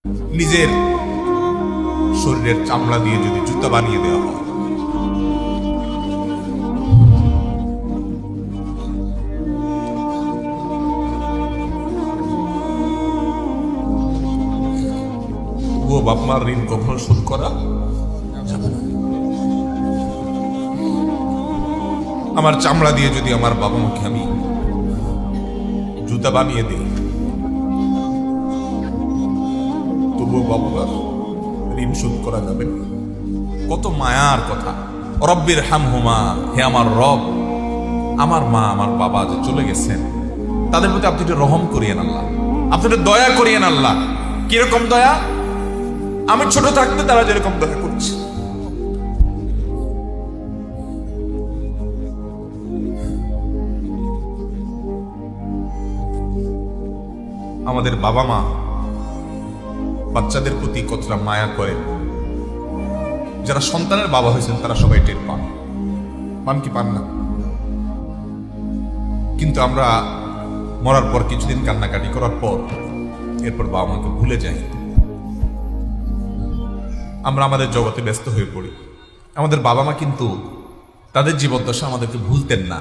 নিজের শরীরের চামড়া দিয়ে যদি জুতা বানিয়ে দেওয়া হয়, ও বাপ মার ঋণ কখনো শোধ করা যাবে না। আমার চামড়া দিয়ে যদি আমার বাবা মাকে আমি জুতা বানিয়ে দিই, তবুও বাবা মার ঋণ শোধ করা যাবে না। কত মায়ার কথা। রব্বির হামহুমা, হে আমার রব, আমার মা আমার বাবা যে চলে গেছেন তাদের প্রতি আপনি একটু রহম করিয়েন আল্লাহ, আপনি একটু দয়া করিয়েন আল্লাহ। কিরকম দয়া? আমি ছোট থাকতে তারা যেরকম দয়া করছে। আমাদের বাবা মা বাচ্চাদের প্রতি কতটা মায়া করে, যারা সন্তানের বাবা হয়েছেন তারা সবাই টের পান। পান কি পান না? কিন্তু আমরা মরার পর কিছুদিন কান্নাকাটি করার পর এরপর বাবা মাকে ভুলে যাই। আমরা আমাদের জগতে ব্যস্ত হয়ে পড়ি। আমাদের বাবা মা কিন্তু তাদের জীবদ্দশা আমাদেরকে ভুলতেন না।